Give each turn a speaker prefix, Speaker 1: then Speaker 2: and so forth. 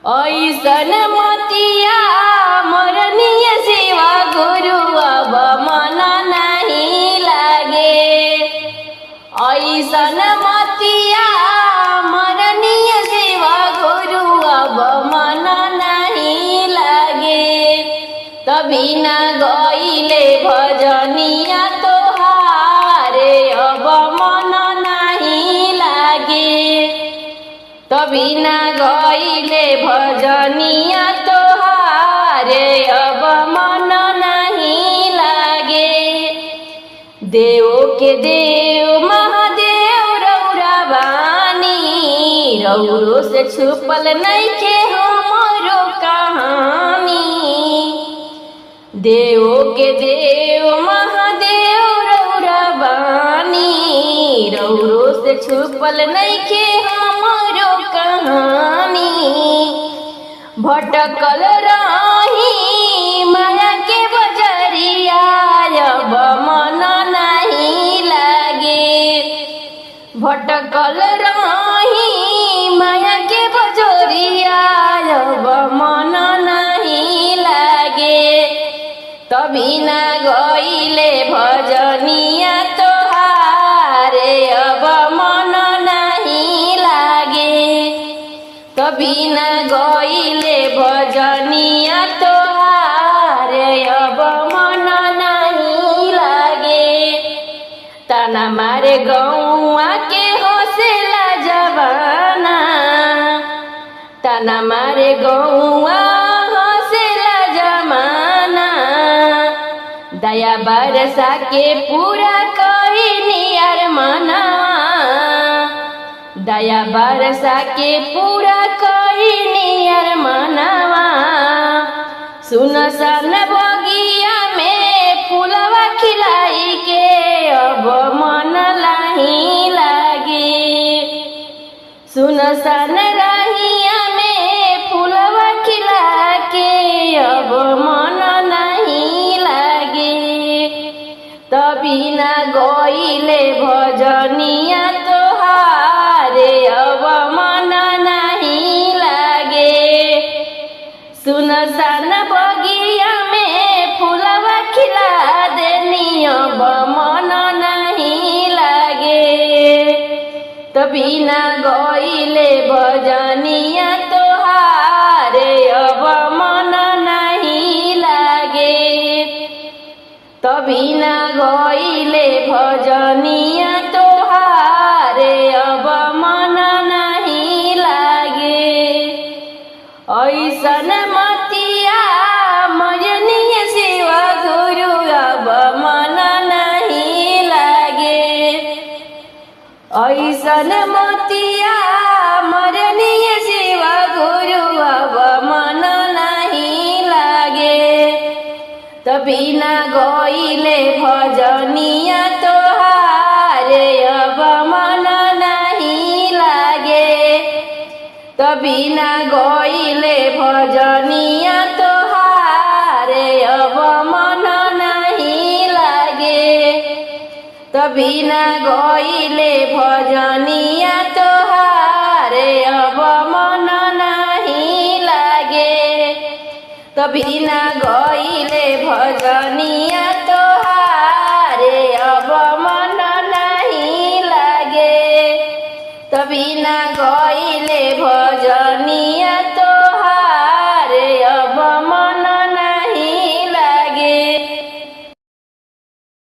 Speaker 1: ऐसन मतिया मरनीय सेवा गुरु अब मन नहीं लागे। ऐसन मतिया मरनीय सेवा गुरु अब मन नहीं लागे। तभी न गईले भजनिया तोहारे अब मन नहीं लागे। तभी न गईले भजनिया तोहारे अब मन नहीं लागे। देव के देव महादेव रौरा बानी, रौरो से छुपल नइखे हमरो कहानी। देव के देव महादेव रौरा बानी, रौरो से छुपल नइखे हमरो कहानी। भटकल रही माया के बजरिया अब मन नहीं लागे। भटकल रही माया के बजरिया अब मन नहीं लागे। तभी न गईले भजनिया तोहारे अब मन नहीं लागे। तभी न गईले भजनिया तोहारे अब मन नहीं लागे। ताना मारे गौआ के हौसला जवाना, ताना मारे गौआ हौसला जमाना। दया बरसा के पूरा कही अरमाना, दया बरसा के पूरा कही अरमानवा। सुनसान बगिया में फूलवा खिलाई के अब मन नहीं लागे। सुनसान रहिया में फूलवा खिला के अब मन नहीं लागे। तभी न गईले भजनिया तोहारे अब मन नहीं लागे। सुनसान बगिया में फूलवा खिला देनी अब मन नहीं लागे। तभी न गईले भजनिया तोहारे अब मन नहीं लागे। तभी न गईले भजनिया तोहारे अब मन नहीं लागे। ऐसन मतिया मरनीय सेवा गुरु अब मन नहीं लागे। ऐसन मतिया मरनीय सेवा गुरु अब मन नहीं लागे। तभी न गईले भजनिया तोहारे अब मन नहीं लागे। तभी न गईले भजनिया तोहारे अब मन नहीं लागे। तभी न गईले भजनिया तोहारे अब मन नहीं लागे। तभी न गईले भजनिया तोहारे अब मन नहीं लागे। तभी न गईले भजनिया